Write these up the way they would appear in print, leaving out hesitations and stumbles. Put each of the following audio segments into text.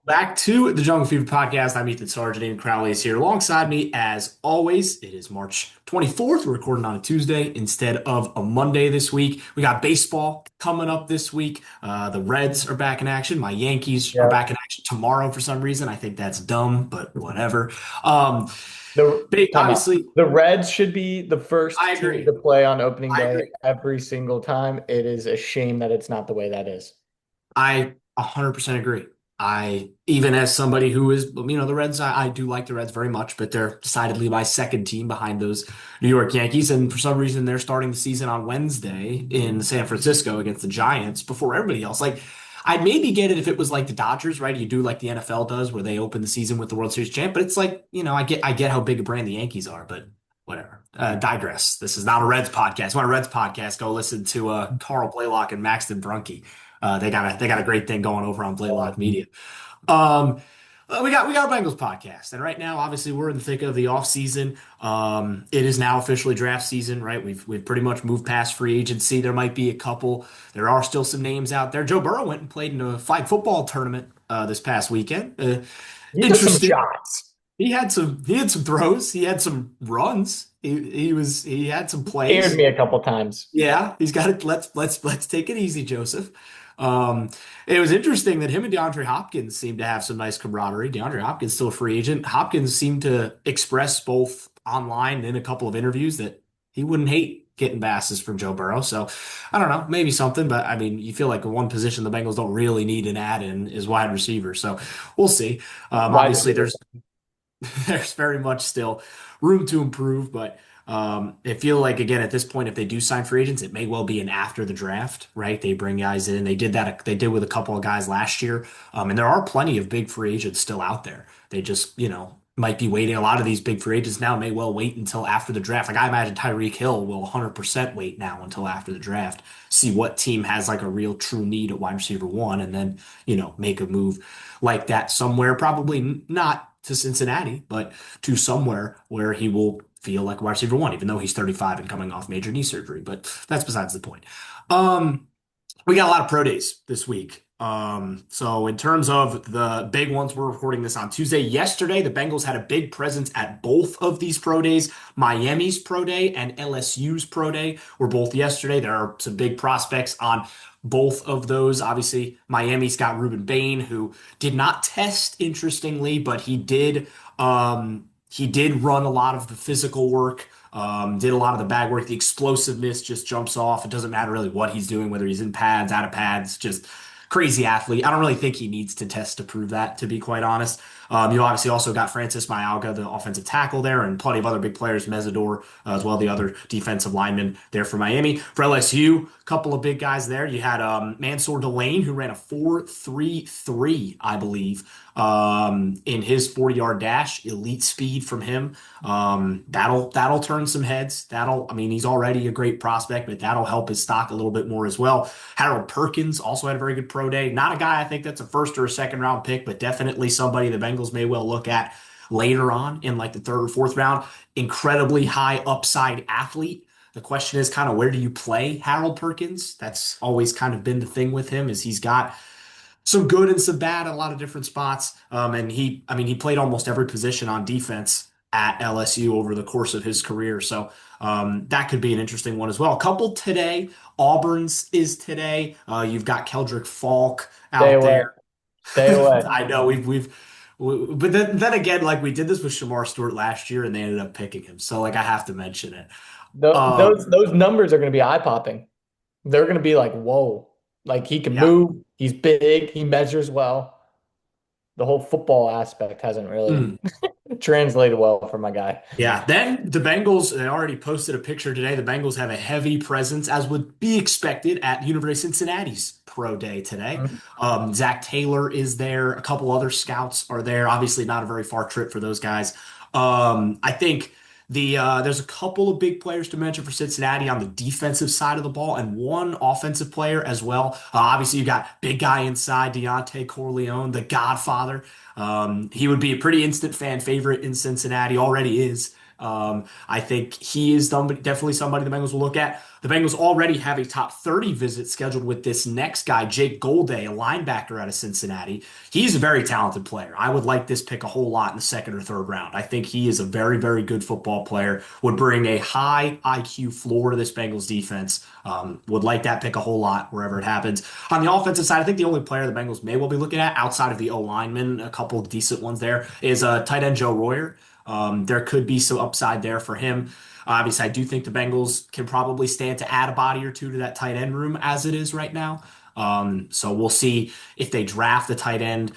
Back to the Jungle Fever podcast. I'm Ethan Sargent and Crowley is here alongside me as always. It is March 24th. We're recording on a Tuesday instead of a Monday this week. We got baseball coming up this week. The Reds are back in action. My Yankees are Yeah. back in action tomorrow for some reason. I think that's dumb, but whatever. Um, Time out. Obviously, The Reds should be the I first team agree. to play on opening I day agree. every single time. It is a shame that it's not the way that is. I 100% agree. I, even as somebody who is, the Reds, I do like the Reds very much, but they're decidedly my second team behind those New York Yankees. And for some reason, they're starting the season on Wednesday in San Francisco against the Giants before everybody else. Like, I'd maybe get it if it was like the Dodgers, right? You do like the NFL does, where they open the season with the World Series champ. But it's like, I get how big a brand the Yankees are, but whatever. Digress. This is not a Reds podcast. Want a Reds podcast? Go listen to Carl Blaylock and Maxton Brunke. They got a great thing going over on Blaylock Media. Um, we got a Bengals podcast, and right now, obviously, we're in the thick of the off season. It is now officially draft season, right? We've pretty much moved past free agency. There might be a couple. There are still some names out there. Joe Burrow went and played in a flag football tournament this past weekend. He took some Interesting. shots. He had some throws. He had some runs. He had some Scared plays. me a couple times. Yeah, he's got it. Let's take it easy, Joseph. Um, it was interesting that him and DeAndre Hopkins seemed to have some nice camaraderie. DeAndre Hopkins still a free agent. Hopkins seemed to express both online and in a couple of interviews that he wouldn't hate getting passes from Joe Burrow. So I don't know, maybe something, but I mean, you feel like the one position the Bengals don't really need an add in is wide receiver. So we'll see. Wide Obviously, receiver. there's very much still room to improve, but I feel like again at this point, if they do sign free agents, it may well be an after the draft, right? They bring guys in. They did that. They did with a couple of guys last year, and there are plenty of big free agents still out there. They just, might be waiting. A lot of these big free agents now may well wait until after the draft. Like I imagine Tyreek Hill will 100% wait now until after the draft, see what team has like a real true need at wide receiver one, and then make a move like that somewhere. Probably not to Cincinnati, but to somewhere where he will feel like a wide receiver one, even though he's 35 and coming off major knee surgery. But that's besides the point. Um, we got a lot of pro days this week. So in terms of the big ones, we're recording this on Tuesday. Yesterday, the Bengals had a big presence at both of these pro days. Miami's pro day and LSU's pro day were both yesterday. There are some big prospects on both of those. Obviously, Miami's got Ruben Bain, who did not test, interestingly, but he did run a lot of the physical work. Did a lot of the bag work. The explosiveness just jumps off. It doesn't matter really what he's doing, whether he's in pads, out of pads, just crazy athlete. I don't really think he needs to test to prove that, to be quite honest. You obviously also got Francis Mauigoa, the offensive tackle there, and plenty of other big players, Mesidor, as well, the other defensive lineman there for Miami. For LSU, a couple of big guys there. You had Mansour Delane, who ran a 4.33, I believe, in his 40-yard dash. Elite speed from him. That'll turn some heads. I mean, he's already a great prospect, but that'll help his stock a little bit more as well. Harold Perkins also had a very good pro day. Not a guy I think that's a first or a second round pick, but definitely somebody the Bengals may well look at later on in like the third or fourth round. Incredibly high upside athlete. The question is kind of where do you play Harold Perkins? That's always kind of been the thing with him is he's got some good and some bad in a lot of different spots. And he played almost every position on defense at LSU over the course of his career. So that could be an interesting one as well. A couple today. Auburn's is today. You've got Keldrick Falk Stay out away. there. Stay away. I know but then again, like we did this with Shamar Stewart last year, and they ended up picking him. So like I have to mention it. Those numbers are going to be eye popping. They're going to be like, whoa. Like he can Yeah. move. He's big. He measures well. The whole football aspect hasn't really Mm. translated well for my guy. Yeah, then the Bengals, they already posted a picture today. The Bengals have a heavy presence, as would be expected, at the University of Cincinnati's pro day today. Zach Taylor is there. A couple other scouts are there. Obviously, not a very far trip for those guys. I think there's a couple of big players to mention for Cincinnati on the defensive side of the ball, and one offensive player as well. Obviously, you got big guy inside, Deontay Corleone, the Godfather. He would be a pretty instant fan favorite in Cincinnati, already is. I think he is definitely somebody the Bengals will look at. The Bengals already have a top 30 visit scheduled with this next guy, Jake Golday, a linebacker out of Cincinnati. He's a very talented player. I would like this pick a whole lot in the second or third round. I think he is a very, very good football player, would bring a high IQ floor to this Bengals defense. Would like that pick a whole lot wherever it happens. On the offensive side, I think the only player the Bengals may well be looking at outside of the O linemen, a couple of decent ones there, is tight end Joe Royer. There could be some upside there for him. Obviously, I do think the Bengals can probably stand to add a body or two to that tight end room as it is right now. So we'll see if they draft the tight end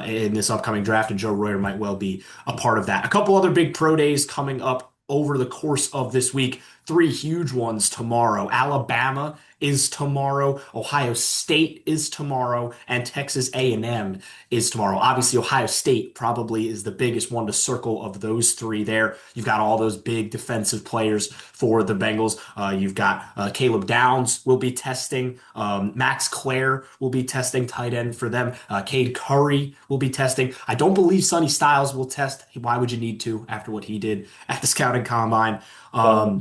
in this upcoming draft, and Joe Royer might well be a part of that. A couple other big pro days coming up over the course of this week. Three huge ones tomorrow. Alabama is tomorrow, Ohio State is tomorrow, and Texas A&M is tomorrow. Obviously, Ohio State probably is the biggest one to circle of those three there. You've got all those big defensive players for the Bengals. You've got Caleb Downs will be testing. Max Clare will be testing tight end for them. Cade Curry will be testing. I don't believe Sonny Styles will test. Why would you need to after what he did at the scouting combine? So,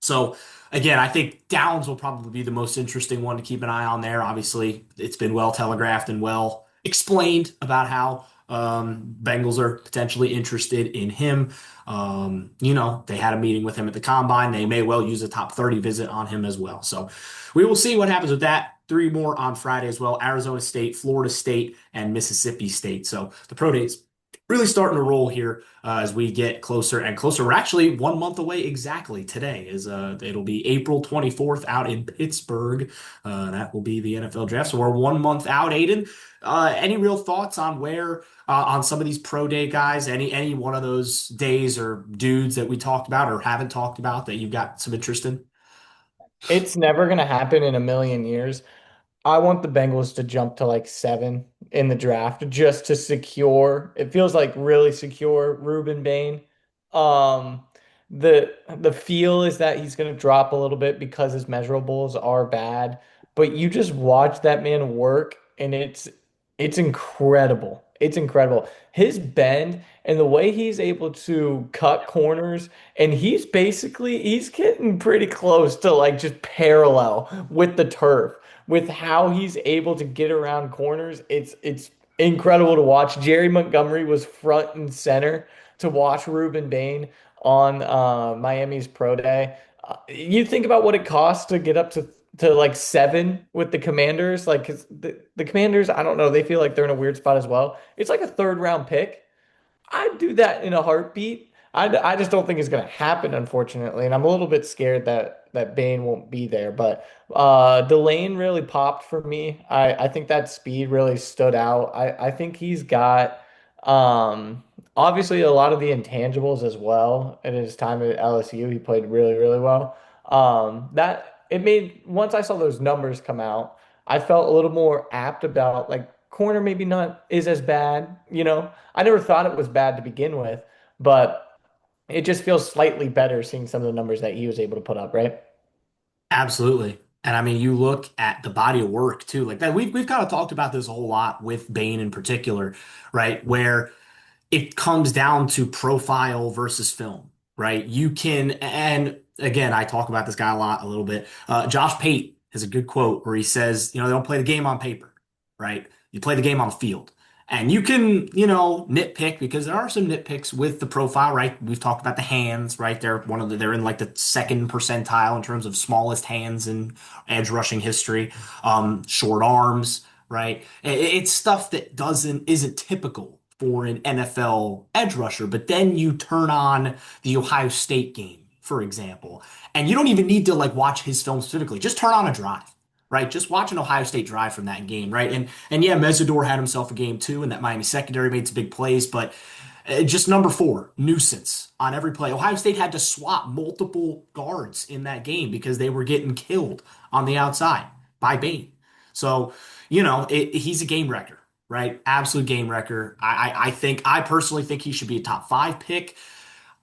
So again, I think Downs will probably be the most interesting one to keep an eye on there. Obviously, it's been well telegraphed and well explained about how Bengals are potentially interested in him. They had a meeting with him at the combine. They may well use a top 30 visit on him as well. So we will see what happens with that. Three more on Friday as well. Arizona State, Florida State, and Mississippi State. So the pro days really starting to roll here as we get closer and closer. We're actually 1 month away exactly today. It'll be April 24th out in Pittsburgh. That will be the NFL draft. So we're 1 month out. Aiden, any real thoughts on where on some of these pro day guys? Any one of those days or dudes that we talked about or haven't talked about that you've got some interest in? it's never going to happen in a million years. I want the Bengals to jump to like 7 in the draft just to secure. It feels like really secure Ruben Bain. Um, the feel is that he's going to drop a little bit because his measurables are bad, but you just watch that man work and it's incredible. It's incredible. His bend and the way he's able to cut corners and he's getting pretty close to like just parallel with the turf with how he's able to get around corners. It's incredible to watch. Jerry Montgomery was front and center to watch Ruben Bain on Miami's pro day. You think about what it costs to get up to like 7 with the Commanders. Like 'cause the Commanders, I don't know, they feel like they're in a weird spot as well. It's like a third round pick. I'd do that in a heartbeat. I just don't think it's going to happen, unfortunately. And I'm a little bit scared that Bane won't be there. But Delane really popped for me. I think that speed really stood out. I think he's got obviously a lot of the intangibles as well. In his time at LSU, he played really, really well. That it made once I saw those numbers come out, I felt a little more apt about like corner maybe not is as bad, you know. I never thought it was bad to begin with, but it just feels slightly better seeing some of the numbers that he was able to put up, right? Absolutely. And I mean, you look at the body of work too, like that. We've kind of talked about this a whole lot with Bane in particular, right? Where it comes down to profile versus film, right? And again, I talk about this guy a lot, a little bit. Josh Pate has a good quote where he says, they don't play the game on paper, right? You play the game on the field. And you can, nitpick because there are some nitpicks with the profile, right? We've talked about the hands, right? They're in like the second percentile in terms of smallest hands in edge rushing history. Short arms, right? It's stuff that isn't typical for an NFL edge rusher. But then you turn on the Ohio State game, for example, and you don't even need to like watch his film specifically. Just turn on a drive, right? Just watch an Ohio State drive from that game, right? And yeah, Mesidor had himself a game too, and that Miami secondary made some big plays, but just number 4, nuisance on every play. Ohio State had to swap multiple guards in that game because they were getting killed on the outside by Bain. So, he's a game wrecker, right? Absolute game wrecker. I personally think he should be a top 5 pick.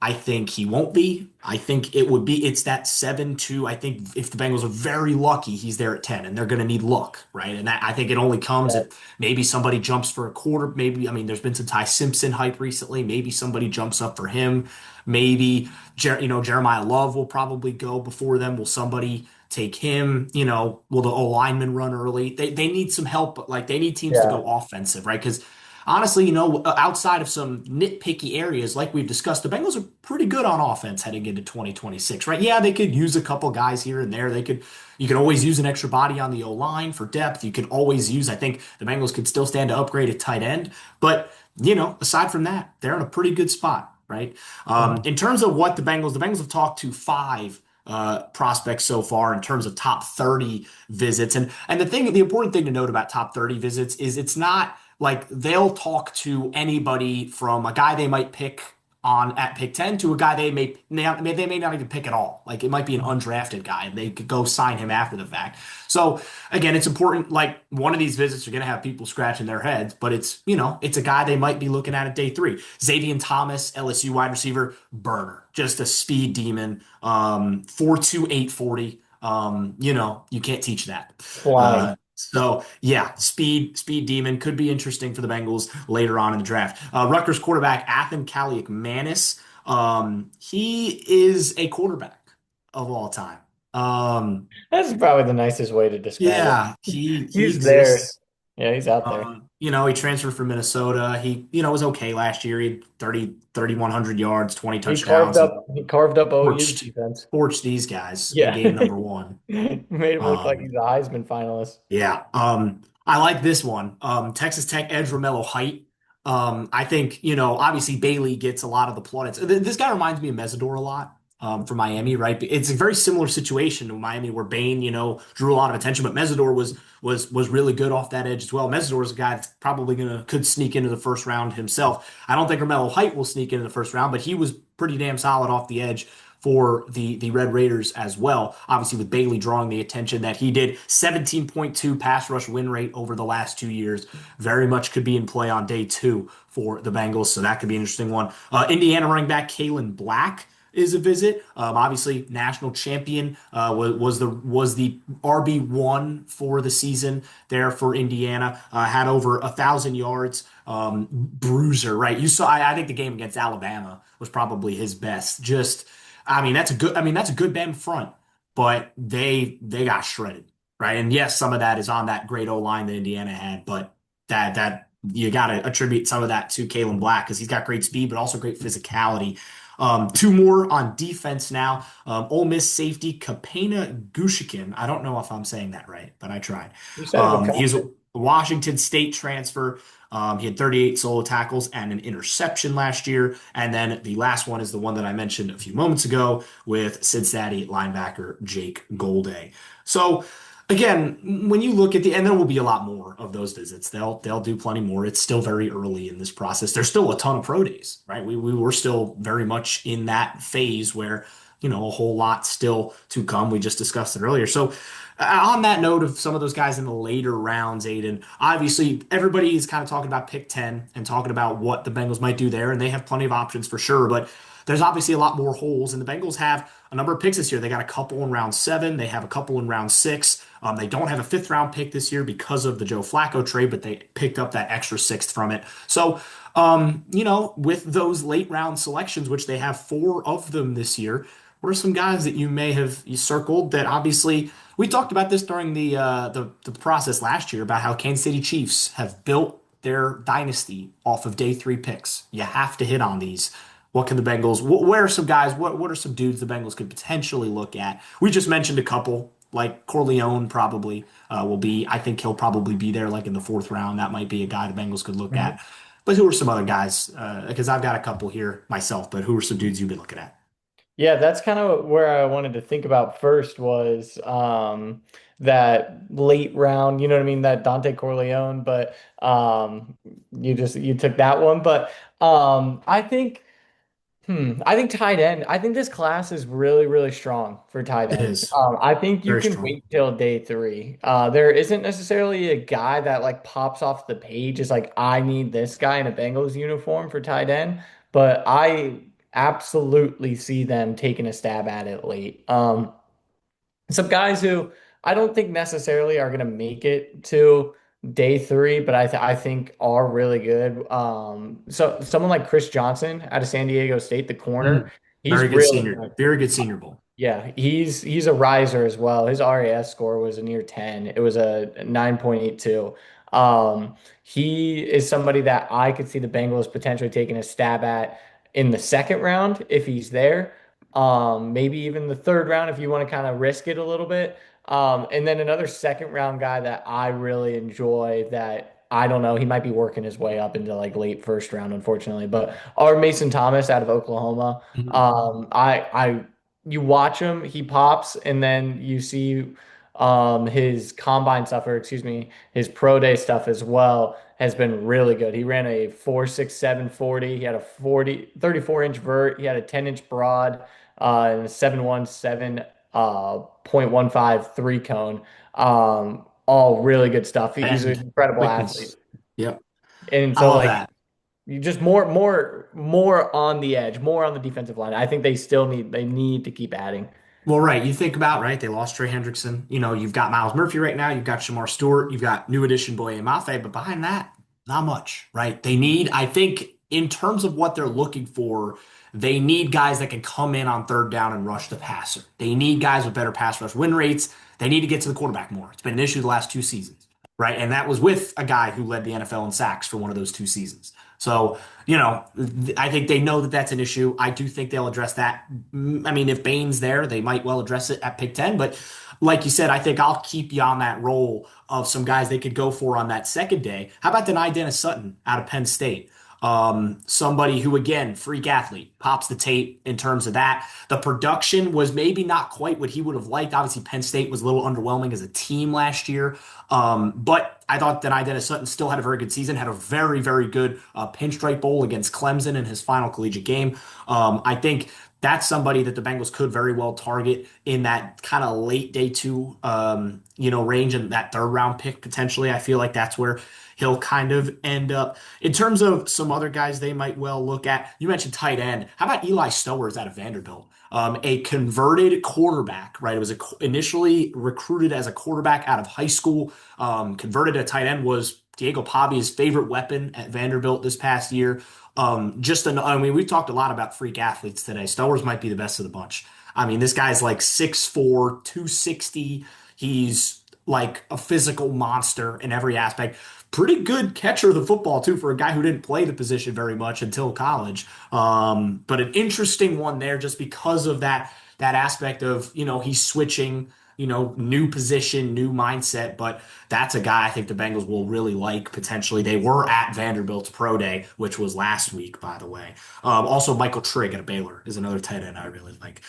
I think he won't be. I think it's that 7-2. I think if the Bengals are very lucky, he's there at 10 and they're going to need luck, right? And that, I think it only comes Yeah. if maybe somebody jumps for a quarter. Maybe, I mean, there's been some Ty Simpson hype recently. Maybe somebody jumps up for him. Maybe, Jeremiah Love will probably go before them. Will somebody take him? Will the O lineman run early? They need some help. Like they need teams to Yeah. go offensive, right? Because honestly, outside of some nitpicky areas, like we've discussed, the Bengals are pretty good on offense heading into 2026, right? Yeah, they could use a couple guys here and there. You can always use an extra body on the O line for depth. You can always use, I think the Bengals could still stand to upgrade at tight end. But, aside from that, they're in a pretty good spot, right? Mhm. In terms of what the Bengals have talked to five prospects so far in terms of top 30 visits. And the important thing to note about top 30 visits is it's not like they'll talk to anybody from a guy they might pick on at pick 10 to a guy they may not even pick at all. Like it might be an undrafted guy and they could go sign him after the fact. So again, it's important. Like one of these visits are going to have people scratching their heads, but it's a guy they might be looking at day three. Xavier Thomas, LSU wide receiver, burner, just a speed demon. 4.2, 840. You can't teach that. Flying. So yeah, speed demon could be interesting for the Bengals later on in the draft. Rutgers quarterback Athan Kaliakmanis. He is a quarterback of all time. Um, That's probably the nicest way to describe it. yeah, he He's there. exists. Yeah, he's out there. He transferred from Minnesota. He, was okay last year. He had 3,100 yards, 20 touchdowns. He He carved up OU's torched defense. torched these guys in Yeah. game number one. Made him look like Um, he's a Heisman finalist. Yeah. I like this one. Texas Tech edge Romello Height. I think, obviously Bailey gets a lot of the plaudits. This guy reminds me of Mesidor a lot, from Miami, right? It's a very similar situation to Miami where Bain, drew a lot of attention, but Mesidor was really good off that edge as well. Mesidor is a guy that's probably could sneak into the first round himself. I don't think Romello Height will sneak into the first round, but he was pretty damn solid off the edge for the Red Raiders as well. Obviously, with Bailey drawing the attention that he did, 17.2 pass rush win rate over the last 2 years. Very much could be in play on day two for the Bengals, so that could be an interesting one. Indiana running back Kalen Black is a visit. Obviously, national champion, was the RB1 for the season there for Indiana. Had over 1,000 yards. Bruiser, right? You saw. I think the game against Alabama was probably his best. That's a good band front, but they got shredded, right? And yes, some of that is on that great O line that Indiana had, but that you got to attribute some of that to Kalen Black because he's got great speed, but also great physicality. Two more on defense now. Ole Miss safety Kapena Gushikin. I don't know if I'm saying that right, but I tried. You said it with He's a confidence. Washington State transfer. He had 38 solo tackles and an interception last year. And then the last one is the one that I mentioned a few moments ago with Cincinnati linebacker Jake Golday. So again, when you look at and there will be a lot more of those visits. They'll do plenty more. It's still very early in this process. There's still a ton of pro days, right? We were still very much in that phase where a whole lot still to come. We just discussed it earlier. So on that note of some of those guys in the later rounds, Aiden, obviously everybody is kind of talking about pick 10 and talking about what the Bengals might do there, and they have plenty of options for sure, but there's obviously a lot more holes, and the Bengals have a number of picks this year. They got a couple in round seven, they have a couple in round six. They don't have a fifth round pick this year because of the Joe Flacco trade, but they picked up that extra sixth from it. So, with those late round selections, which they have four of them this year, what are some guys that you circled that obviously we talked about this during the process last year about how Kansas City Chiefs have built their dynasty off of day three picks. You have to hit on these. What can the Bengals? Where are some guys? What are some dudes the Bengals could potentially look at? We just mentioned a couple, like Corleone probably will be. I think he'll probably be there like in the fourth round. That might be a guy the Bengals could look Mhm. at. But who are some other guys? Because I've got a couple here myself. But who are some dudes you've been looking at? Yeah, that's kind of where I wanted to think about first was that late round, you know what I mean, that Dante Corleone, but you took that one. But I think tight end. I think this class is really, really strong for tight It end. is I think you very can strong. wait till day three. There isn't necessarily a guy that like pops off the page as like I need this guy in a Bengals uniform for tight end, but absolutely see them taking a stab at it late. Some guys who I don't think necessarily are going to make it to day three, but I think are really good. So someone like Chris Johnson out of San Diego State, the corner, Mm. he's Very good really senior, good. very good senior bowl. Yeah, he's a riser as well. His RAS score was a near 10. It was a 9.82. He is somebody that I could see the Bengals potentially taking a stab at in the second round if he's there. Maybe even the third round if you want to kind of risk it a little bit. And then another second round guy that I really enjoy that I don't know, he might be working his way up into like late first round, unfortunately. But our Mason Thomas out of Oklahoma. Mhm. I you watch him, he pops, and then you see his combine stuff, or excuse me, his pro day stuff as well has been really good. He ran a 4.67 40. He had a 34-inch vert. He had a 10-inch broad, and a 7.17 0.15 three cone. All really good stuff. He's an And incredible athlete. quickness. Yep. And I so love like that. you just more on the edge, more on the defensive line. I think they need to keep adding. Well, right. You think about, right, they lost Trey Hendrickson. You've got Miles Murphy right now. You've got Shamar Stewart. You've got new addition Boye Mafe. But behind that, not much, right? They need, I think, in terms of what they're looking for, they need guys that can come in on third down and rush the passer. They need guys with better pass rush win rates. They need to get to the quarterback more. It's been an issue the last 2 seasons, right? And that was with a guy who led the NFL in sacks for one of those 2 seasons. So, I think they know that that's an issue. I do think they'll address that. I mean, if Bain's there, they might well address it at Pick 10. But like you said, I think I'll keep you on that roll of some guys they could go for on that second day. How about Denai Dennis Sutton out of Penn State? Somebody who, again, freak athlete, pops the tape in terms of that. The production was maybe not quite what he would have liked. Obviously, Penn State was a little underwhelming as a team last year. But I thought that Dennis Sutton still had a very good season, had a very, very good pinstripe bowl against Clemson in his final collegiate game. I think that's somebody that the Bengals could very well target in that kind of late day two, range and that third round pick potentially. I feel like that's where he'll kind of end up. In terms of some other guys they might well look at, you mentioned tight end. How about Eli Stowers out of Vanderbilt? A converted quarterback, right? It was initially recruited as a quarterback out of high school, converted to tight end, was Diego Pavi's favorite weapon at Vanderbilt this past year. I mean, we've talked a lot about freak athletes today. Stowers might be the best of the bunch. I mean, this guy's like 6'4", 260. He's like a physical monster in every aspect. Pretty good catcher of the football, too, for a guy who didn't play the position very much until college. But an interesting one there just because of that aspect of, he's switching, new position, new mindset. But that's a guy I think the Bengals will really like potentially. They were at Vanderbilt's Pro Day, which was last week, by the way. Also, Michael Trigg at Baylor is another tight end I really like.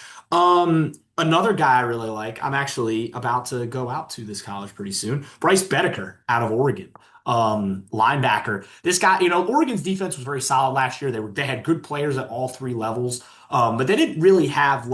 Another guy I really like, I'm actually about to go out to this college pretty soon. Bryce Bedecker out of Oregon, linebacker. This guy, Oregon's defense was very solid last year. They had good players at all three levels, but they didn't really have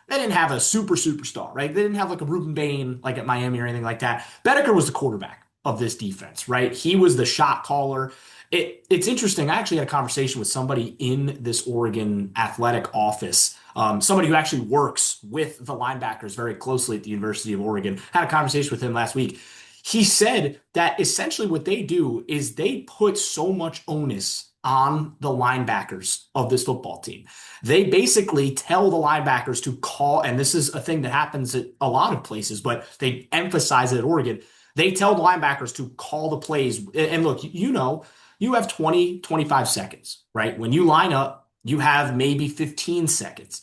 they didn't have a superstar, right? They didn't have like a Ruben Bain like at Miami or anything like that. Bedecker was the quarterback of this defense, right? He was the shot caller. It's interesting. I actually had a conversation with somebody in this Oregon athletic office, somebody who actually works with the linebackers very closely at the University of Oregon. Had a conversation with him last week. He said that essentially what they do is they put so much onus on the linebackers of this football team. They basically tell the linebackers to call, and this is a thing that happens at a lot of places, but they emphasize it at Oregon. They tell the linebackers to call the plays. And look, you have 20, 25 seconds, right? When you line up, you have maybe 15 seconds.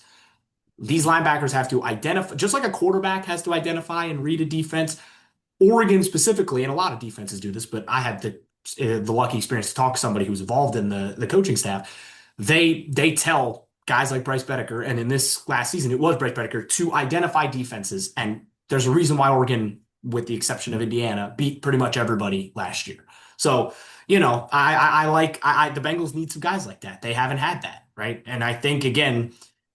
These linebackers have to identify, just like a quarterback has to identify and read a defense. Oregon specifically, and a lot of defenses do this, but I had the lucky experience to talk to somebody who's involved in the coaching staff. They tell guys like Bryce Bedecker, and in this last season, it was Bryce Bedecker, to identify defenses. And there's a reason why Oregon, with the exception of Indiana, beat pretty much everybody last year. So, I like the Bengals need some guys like that. They haven't had that, right? And I think again,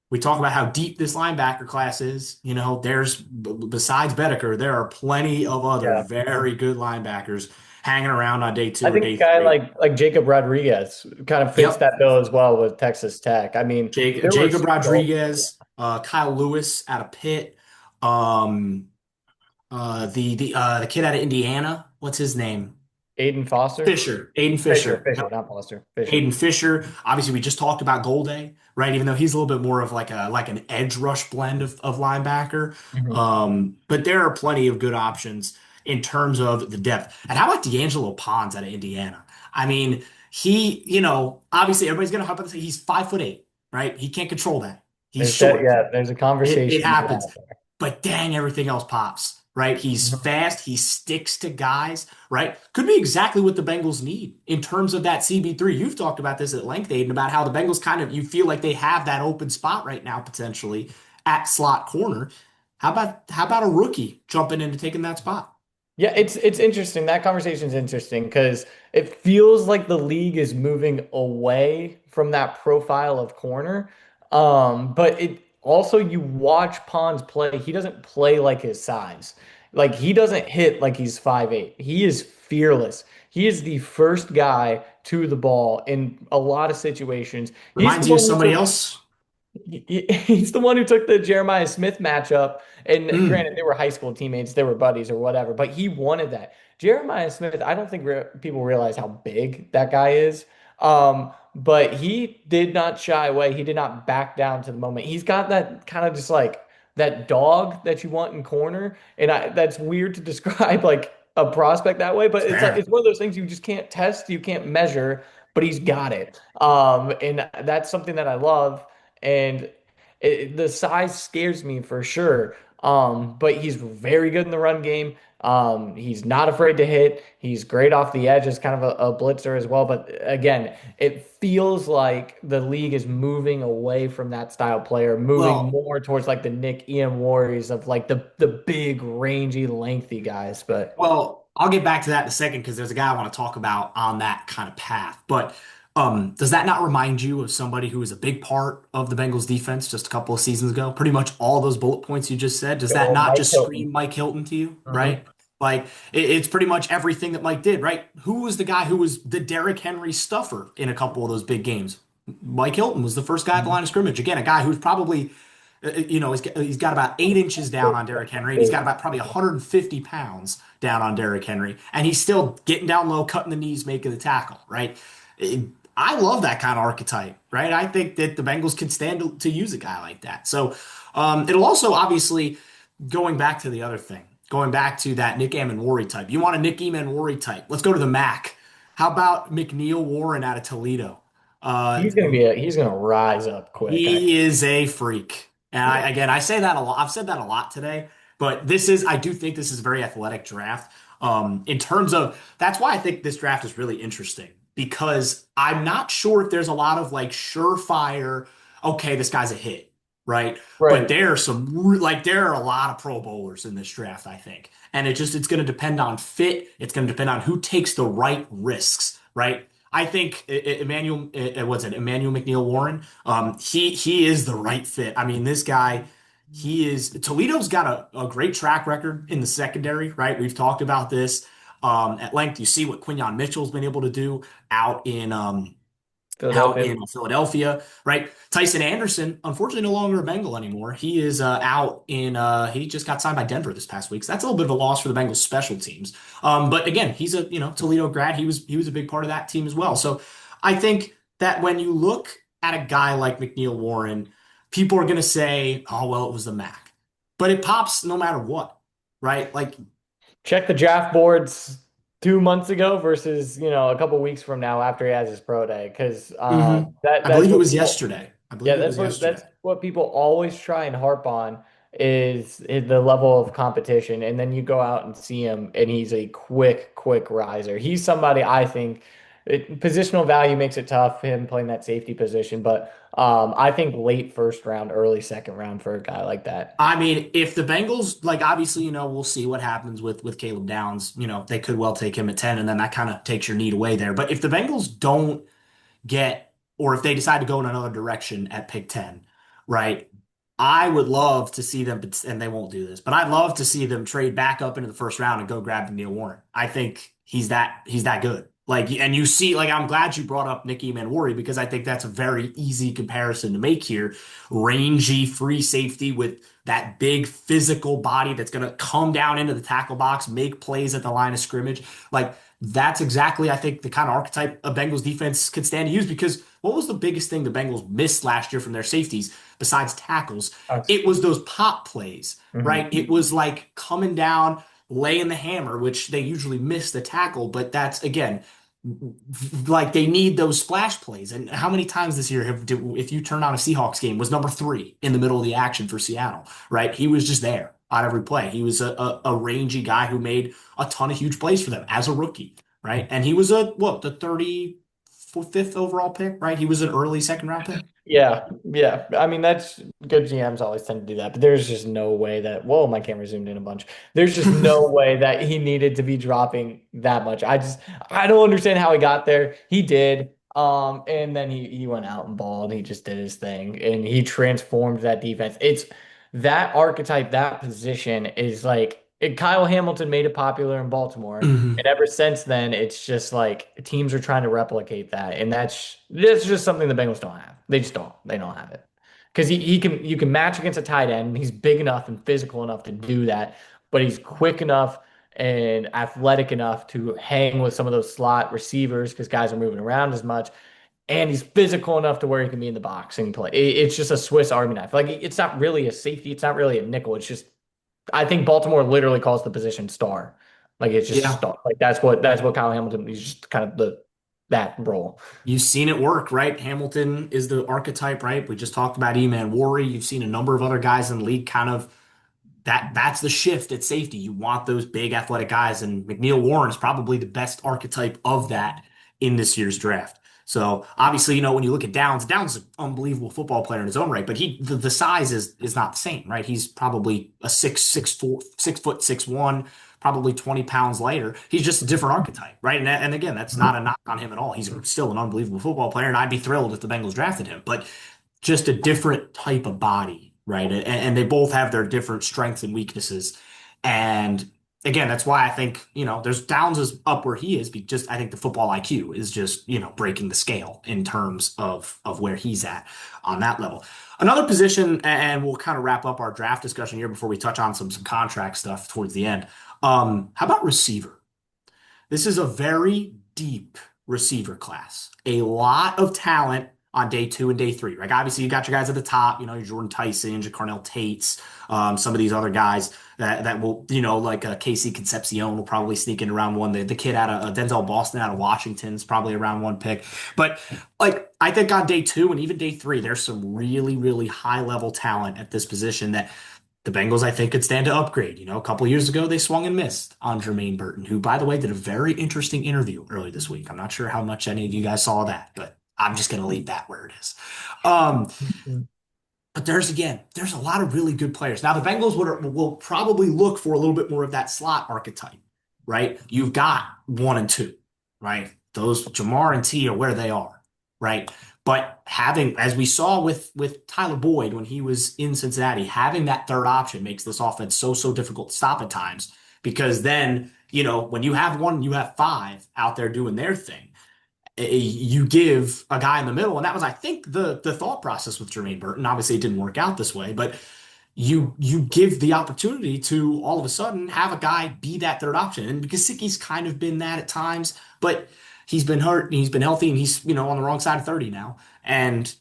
we talk about how deep this linebacker class is. There's besides Bedecker, there are plenty of other Yeah. very good linebackers. hanging around on day I two or think a day guy three. like Jacob Rodriguez kind of fits Yep. that bill as well with Texas Tech. I mean, there were Jacob still Rodriguez, Kyle Lewis out of Pitt, um, the kid out of Indiana. What's his name? Aiden Foster, Fisher, Aiden Fisher, Fisher. Fisher, not Foster, Fisher. Aiden Fisher. Obviously, we just talked about Golday, right? Even though he's a little bit more of like an edge rush blend of linebacker. Mhm. But there are plenty of good options in terms of the depth. And how about D'Angelo Pons out of Indiana? I mean, obviously everybody's gonna hop up and say he's 5'8", right? He can't control that. He's There's that, short. yeah. There's a It conversation to be happens. had there. But dang, everything else pops, right? He's Mhm. fast. He sticks to guys, right? Could be exactly what the Bengals need in terms of that CB3. You've talked about this at length, Aiden, about how the Bengals you feel like they have that open spot right now, potentially at slot corner. How about a rookie jumping into taking that spot? Yeah, it's interesting. That conversation is interesting because it feels like the league is moving away from that profile of corner. But it also you watch Pons play, he doesn't play like his size. Like he doesn't hit like he's 5'8". He is fearless. He is the first guy to the ball in a lot of situations. He's the Reminds you of one who somebody took else? He's the one who took the Jeremiah Smith matchup. And Mm, granted, they were high school teammates, they were buddies or whatever, but he wanted that. Jeremiah Smith, I don't think people realize how big that guy is. But he did not shy away. He did not back down to the moment. He's got that kind of just like that dog that you want in corner. And that's weird to describe like a prospect that way, but it's like fair. it's one of those things you just can't test, you can't measure, but he's got it. And that's something that I love and the size scares me for sure. But he's very good in the run game. He's not afraid to hit. He's great off the edge as kind of a blitzer as well. But again, it feels like the league is moving away from that style player, moving Well, more towards like the Nick Ian Warriors of like the big, rangy, lengthy guys. But Well, I'll get back to that in a second because there's a guy I want to talk about on that kind of path. But does that not remind you of somebody who was a big part of the Bengals defense just a couple of seasons ago? Pretty much all those bullet points you just said. Does that oh, not Mike just Hilton. scream Mike Hilton to you, Mhm. right? Like it's pretty much everything that Mike did, right? Who was the guy who was the Derrick Henry stuffer in a couple of those big games? Mike Hilton was the first guy at the line of scrimmage. Again, a guy who's probably he's got about 8 inches down on Derrick Henry, and he's got about probably 150 pounds down on Derrick Henry, and he's still getting down low, cutting the knees, making the tackle, right? I love that kind of archetype, right? I think that the Bengals can stand to use a guy like that. So it'll also obviously going back to the other thing, going back to that Nick Amon type. You want a Nick Amon type? Let's go to the MAC. How about McNeil Warren out of Toledo? Uh, He's gonna rise up quick. he is a freak. And Yeah. again, I say that a lot. I've said that a lot today, but I do think this is a very athletic draft. In terms of, that's why I think this draft is really interesting because I'm not sure if there's a lot of like surefire, okay, this guy's a hit, right? But Right. there are a lot of Pro Bowlers in this draft, I think. And it's going to depend on fit. It's going to depend on who takes the right risks, right? I think Emmanuel McNeil Warren. He is the right fit. I mean, this guy, he is Toledo's got a great track record in the secondary, right? We've talked about this at length. You see what Quinyon Mitchell's been able to do out in out Philadelphia. in Philadelphia, right? Tyson Anderson, unfortunately, no longer a Bengal anymore. He is he just got signed by Denver this past week. So that's a little bit of a loss for the Bengals special teams. But again, he's a Toledo grad. He was a big part of that team as well. So I think that when you look at a guy like McNeil Warren, people are going to say, "Oh well, it was the Mac," but it pops no matter what, right? Like Check the draft boards 2 months ago versus, a couple weeks from now after he has his pro day. Because I that's believe it what was people yesterday. I yeah, believe it that's was what yesterday. that's what people always try and harp on is the level of competition. And then you go out and see him and he's a quick riser. He's somebody I think positional value makes it tough, him playing that safety position, but I think late first round, early second round for a guy like that. I mean, if the Bengals, like obviously, we'll see what happens with Caleb Downs. They could well take him at 10, and then that kind of takes your need away there. But if the Bengals don't get, or if they decide to go in another direction at pick 10, right? I would love to see them, and they won't do this, but I'd love to see them trade back up into the first round and go grab Neil Warren. I think he's that good. Like, and you see, like, I'm glad you brought up Nicky Manwari because I think that's a very easy comparison to make here. Rangy free safety with that big physical body that's going to come down into the tackle box, make plays at the line of scrimmage. Like, that's exactly, I think, the kind of archetype a Bengals defense could stand to use because what was the biggest thing the Bengals missed last year from their safeties besides tackles? Us. It was those pop plays, Mhm. right? It was like coming down, laying the hammer, which they usually miss the tackle, but that's again like they need those splash plays. And how many times this year if you turn on a Seahawks game, was number three in the middle of the action for Seattle, right? He was just there on every play. He was a rangy guy who made a ton of huge plays for them as a rookie, right? And he was the 35th overall pick, right? He was an early second round pick. Yeah, yeah. I mean, that's good. GMs always tend to do that, but there's just no way that, whoa, my camera zoomed in a bunch. There's just no way that he needed to be dropping that much. I don't understand how he got there. He did. And then he went out and balled. He just did his thing and he transformed that defense. It's that archetype, that position is like Kyle Hamilton made it popular in Baltimore. And Mhm. ever since then, it's just like teams are trying to replicate that, and that's just something the Bengals don't have. They just don't. They don't have it because he can you can match against a tight end. And he's big enough and physical enough to do that, but he's quick enough and athletic enough to hang with some of those slot receivers because guys are moving around as much. And he's physical enough to where he can be in the box and play. It's just a Swiss Army knife. Like it's not really a safety. It's not really a nickel. It's just I think Baltimore literally calls the position star. Like it's just Yeah. star. Like that's what Kyle Hamilton. He's just kind of the that role. You've seen it work, right? Hamilton is the archetype, right? We just talked about E-Man Worry. You've seen a number of other guys in the league kind of that's the shift at safety. You want those big athletic guys, and McNeil Warren is probably the best archetype of that in this year's draft. So obviously, when you look at Downs is an unbelievable football player in his own right, but the size is not the same, right? He's probably a 6'4", 6'1", probably 20 pounds lighter. He's just a different archetype, right? And again, that's not a knock on him at all. He's still an unbelievable football player, and I'd be thrilled if the Bengals drafted him. But just a different type of body, right? And they both have their different strengths and weaknesses. And again, that's why I think, there's Downs is up where he is, because just I think the football IQ is just, breaking the scale in terms of where he's at on that level. Another position, and we'll kind of wrap up our draft discussion here before we touch on some contract stuff towards the end. How about receiver? This is a very deep receiver class. A lot of talent on day two and day three. Like obviously you got your guys at the top, your Jordan Tyson, your Carnell Tates, some of these other guys that will, like Casey Concepcion will probably sneak in around one. The kid out of Denzel Boston out of Washington is probably around one pick. But like I think on day two and even day three, there's some really, really high level talent at this position that the Bengals, I think, could stand to upgrade. A couple years ago, they swung and missed on Jermaine Burton, who, by the way, did a very interesting interview early this week. I'm not sure how much any of you guys saw that, but I'm just going to leave that where it is. Um, but there's a lot of really good players. Now, the Bengals will probably look for a little bit more of that slot archetype, right? You've got one and two, right? Those Jamar and T are where they are, right? But having, as we saw with Tyler Boyd when he was in Cincinnati, having that third option makes this offense so difficult to stop at times because then, when you have one, you have five out there doing their thing, you give a guy in the middle, and that was, I think, the thought process with Jermaine Burton. Obviously, it didn't work out this way, but you give the opportunity to all of a sudden have a guy be that third option. And Gesicki's kind of been that at times, but he's been hurt and he's been healthy and he's, on the wrong side of 30 now. And,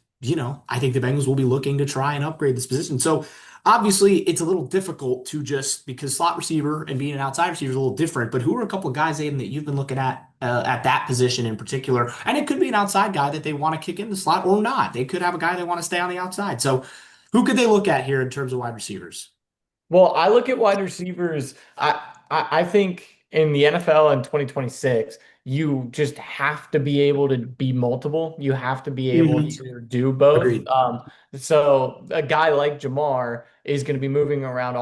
I think the Bengals will be looking to try and upgrade this position. So obviously it's a little difficult to just because slot receiver and being an outside receiver is a little different, but who are a couple of guys, Aiden, that you've been looking at that position in particular? And it could be an outside guy that they want to kick in the slot or not. They could have a guy they want to stay on the outside. So who could they look at here in terms of wide receivers? Well, I look at wide receivers. I think in the NFL in 2026, you just have to be able to be multiple. You have to be able Mhm. to do both. Agreed. So a guy like Jamar is going to be moving around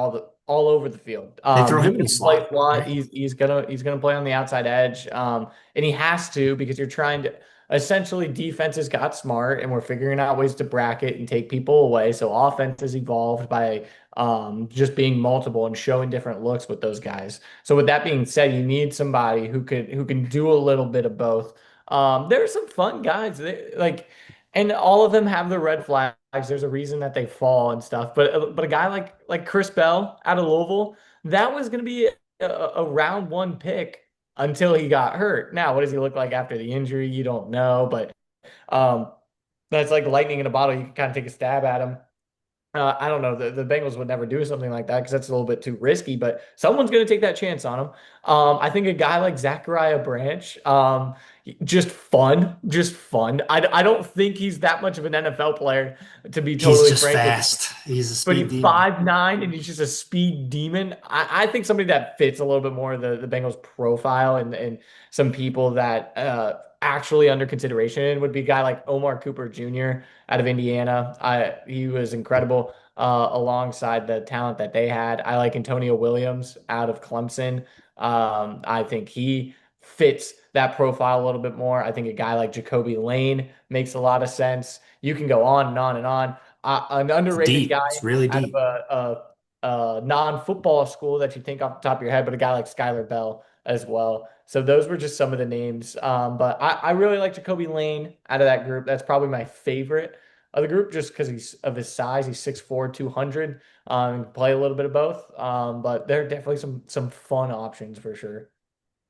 all over the field. They throw He's him in gonna the play slot, slot. right? He's gonna play on the outside edge. And he has to because you're trying to essentially defenses got smart and we're figuring out ways to bracket and take people away. So offense has evolved by just being multiple and showing different looks with those guys. So with that being said, you need somebody who can do a little bit of both. There are some fun guys. And all of them have the red flags. There's a reason that they fall and stuff. But a guy like Chris Bell out of Louisville, that was going to be a round one pick until he got hurt. Now, what does he look like after the injury? You don't know, but um, that's like lightning in a bottle. You can kind of take a stab at him. I don't know. The Bengals would never do something like that because that's a little bit too risky, but someone's going to take that chance on him. I think a guy like Zachariah Branch, just fun, just fun. I don't think he's that much of an NFL player, to be He's totally just frank with you. fast. He's a But speed he's demon. 5'9" and he's just a speed demon. I think somebody that fits a little bit more the Bengals profile and some people that actually under consideration would be a guy like Omar Cooper Jr. out of Indiana. He was incredible alongside the talent that they had. I like Antonio Williams out of Clemson. I think he fits that profile a little bit more. I think a guy like Jacoby Lane makes a lot of sense. You can go on and on and on. An It's underrated deep. guy It's really out of deep. a non-football school that you think off the top of your head, but a guy like Skylar Bell as well. So those were just some of the names. But I really like Jacoby Lane out of that group. That's probably my favorite of the group just because he's of his size. He's 6'4", 200. Can play a little bit of both. But there are definitely some fun options for sure.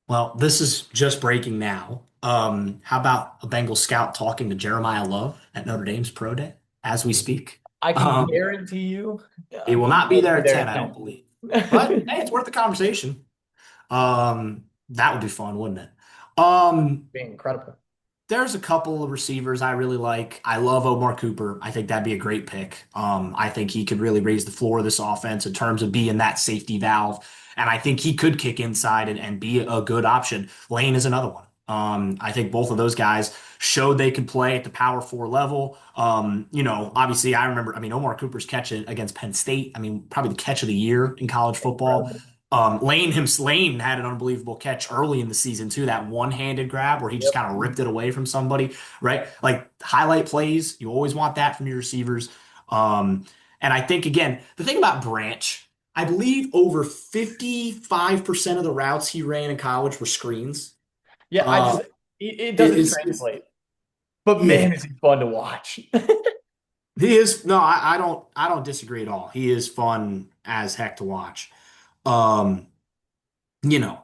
Well, this is just breaking now. How about a Bengal scout talking to Jeremiah Love at Notre Dame's pro day as we speak? I can Um, guarantee you, he will he not be won't there be at there 10, at I don't 10. believe. But hey, it's worth the conversation. That would be fun, wouldn't it? Be incredible. There's a couple of receivers I really like. I love Omar Cooper. I think that'd be a great pick. I think he could really raise the floor of this offense in terms of being that safety valve. And I think he could kick inside and be a good option. Lane is another one. I think both of those guys showed they could play at the power four level. Obviously I remember, I mean, Omar Cooper's catch against Penn State. I mean, probably the catch of the year in college football. Incredible. Lane had an unbelievable catch early in the season too, that one-handed grab where he just Yep. kind of ripped it away from somebody, right? Like highlight plays, you always want that from your receivers. Um, and I think again, the thing about Branch, I believe over 55% of the routes he ran in college were screens. Yeah, Uh, it it doesn't is, translate. But yeah, man, is he fun to watch. he is. No, I don't disagree at all. He is fun as heck to watch. Um,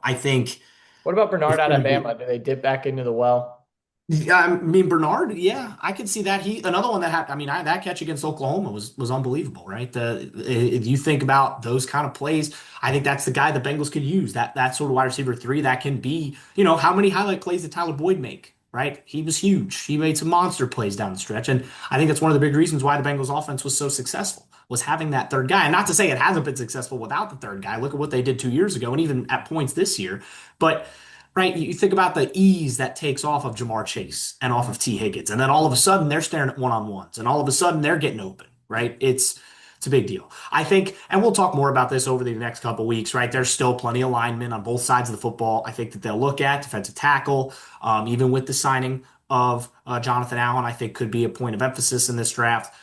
I think. What about Bernard Before out of you get Bama? Do they dip back into the well? Yeah, I mean Bernard, yeah, I could see that. He another one that had. I mean, that catch against Oklahoma was unbelievable, right? If you think about those kind of plays, I think that's the guy the Bengals could use. That sort of wide receiver three that can be. How many highlight plays did Tyler Boyd make? Right? He was huge. He made some monster plays down the stretch, and I think that's one of the big reasons why the Bengals offense was so successful was having that third guy. And not to say it hasn't been successful without the third guy. Look at what they did 2 years ago, and even at points this year, but. Right, you think about the ease that takes off of Jamar Chase and off of T. Higgins, and then all of a sudden they're staring at one-on-ones, and all of a sudden they're getting open. Right, it's a big deal. I think, and we'll talk more about this over the next couple of weeks. Right, there's still plenty of linemen on both sides of the football. I think that they'll look at defensive tackle, even with the signing of Jonathan Allen. I think could be a point of emphasis in this draft.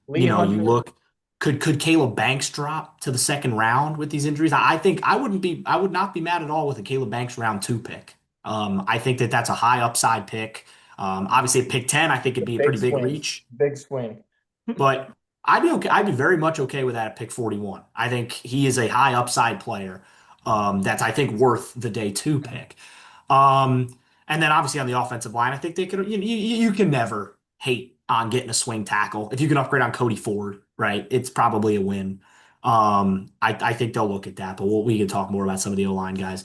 Lee You Hunter. look. Could Caleb Banks drop to the second round with these injuries? I think I would not be mad at all with a Caleb Banks round two pick. I think that that's a high upside pick. Obviously at pick 10, I think it'd be a Big pretty big swing. reach, Big swing. but I'd be okay. I'd be very much okay with that at pick 41. I think he is a high upside player. That's I think worth the day two pick. And then obviously on the offensive line, I think they could. You can never hate on getting a swing tackle if you can upgrade on Cody Ford, right? It's probably a win. I think they'll look at that, but we can talk more about some of the O line guys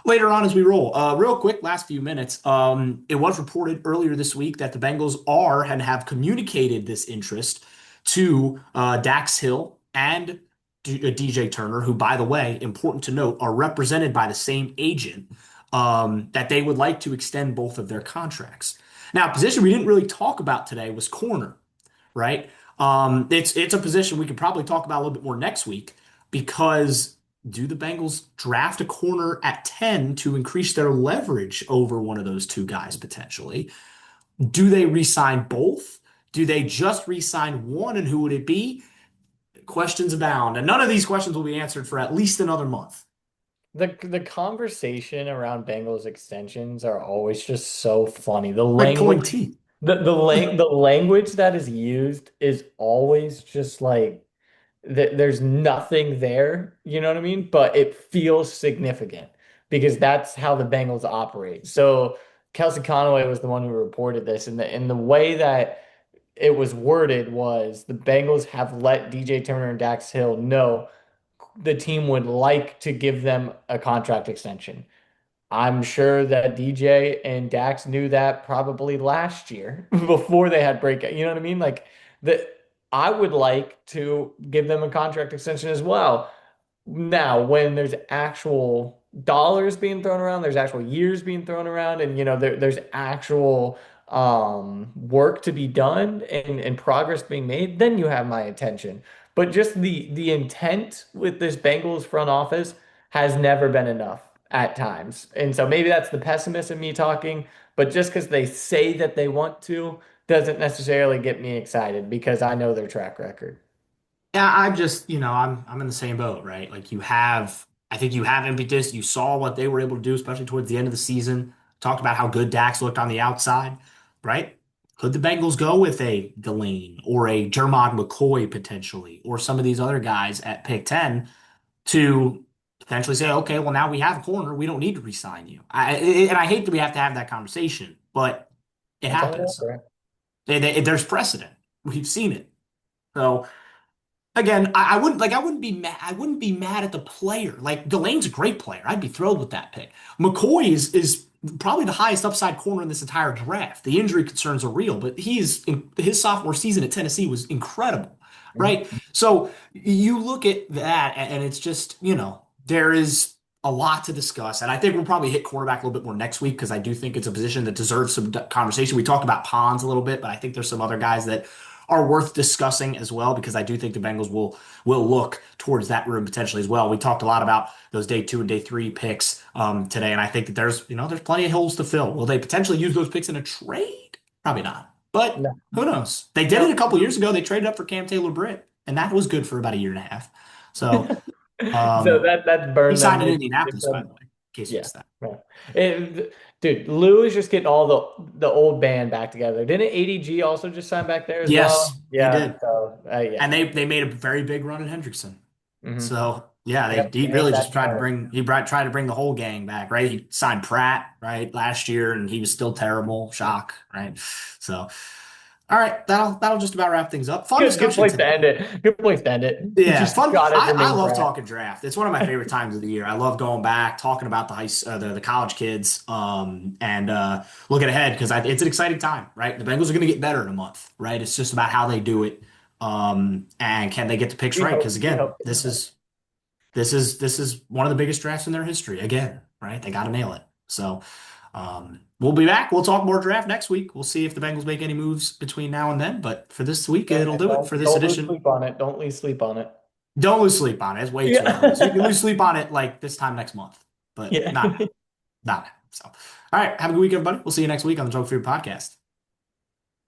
later on as we roll. Real quick, last few minutes. It was reported earlier this week that the Bengals are and have communicated this interest to Dax Hill and DJ Turner, who, by the way, important to note, are represented by the same agent, that they would like to extend both of their contracts. Now, a position we didn't really talk about today was corner, right? It's a position we could probably talk about a little bit more next week. because do the Bengals draft a corner at 10 to increase their leverage over one of those two guys potentially? Do they re-sign both? Do they just re-sign one, and who would it be? Questions abound, and none of these questions will be answered for at least another month. The conversation around Bengals extensions are always just so funny. Like pulling teeth. The language that is used is always just like there's nothing there, you know what I mean? But it feels significant because that's how the Bengals operate. So Kelsey Conway was the one who reported this, and the way that it was worded was the Bengals have let DJ Turner and Dax Hill know the team would like to give them a contract extension. I'm sure that DJ and Dax knew that probably last year before they had breakout. You know what I mean? Like the I would like to give them a contract extension as well. Now, when there's actual dollars being thrown around, there's actual years being thrown around, and there's actual work to be done and progress being made, then you have my attention. But just the intent with this Bengals front office has never been enough at times. And so maybe that's the pessimist in me talking, but just because they say that they want to doesn't necessarily get me excited because I know their track record. Yeah, I'm just, I'm in the same boat, right? Like I think you have impetus. You saw what they were able to do, especially towards the end of the season. Talked about how good Dax looked on the outside, right? Could the Bengals go with a Delane or a Jermod McCoy potentially, or some of these other guys at pick 10 to potentially say, okay, well, now we have a corner. We don't need to re-sign you. And I hate that we have to have that conversation, but it That's all they happens. offer. There's precedent. We've seen it. So again, I wouldn't be mad. I wouldn't be mad at the player. Like Delane's a great player. I'd be thrilled with that pick. McCoy is probably the highest upside corner in this entire draft. The injury concerns are real, but his sophomore season at Tennessee was incredible, right? Mhm. So you look at that, and it's just, there is a lot to discuss. And I think we'll probably hit quarterback a little bit more next week because I do think it's a position that deserves some conversation. We talked about Pons a little bit, but I think there's some other guys that are worth discussing as well because I do think the Bengals will look towards that room potentially as well. We talked a lot about those day 2 and day 3 picks today, and I think that there's plenty of holes to fill. Will they potentially use those picks in a trade? Probably not, but No, who knows? They did it no. a couple years ago. They traded up for Cam Taylor-Britt, and that was good for about a year and a half. So So um, that's he burned them signed in maybe six, Indianapolis, by the seven. way, in case you Yeah. missed that. Yeah. Dude, Lou is just getting all the old band back together. Didn't ADG also just sign back there as well? Yes, he Yeah. did, So and yeah. they made a very big run in Hendrickson. Hmm. So yeah, Yep. he And really that just car. tried to bring the whole gang back, right? He signed Pratt, right, last year, and he was still terrible. Shock, right? So, all right, that'll just about wrap things up. Fun Good discussion place to today. end it. Good place to end it. Yeah, Just fun. shot at I Jermaine love Pratt. talking draft. It's one of my favorite times of the year. I love going back, talking about the college kids, and looking ahead because it's an exciting time, right? The Bengals are going to get better in a month, right? It's just about how they do it, and can they get the picks right? Because We again, hope. this is one of the biggest drafts in their history. Again, right? They got to nail it. So we'll be back. We'll talk more draft next week. We'll see if the Bengals make any moves between now and then. But for this week, Yeah, it'll and do it for this don't lose edition. sleep on it. Don't lose sleep on it. Don't lose sleep on it. It's way too early. So you Yeah. can lose sleep on it like this time next month, but Yeah. not now. Not now. So, all right. Have a good week, everybody. We'll see you next week on the Joke Free Podcast.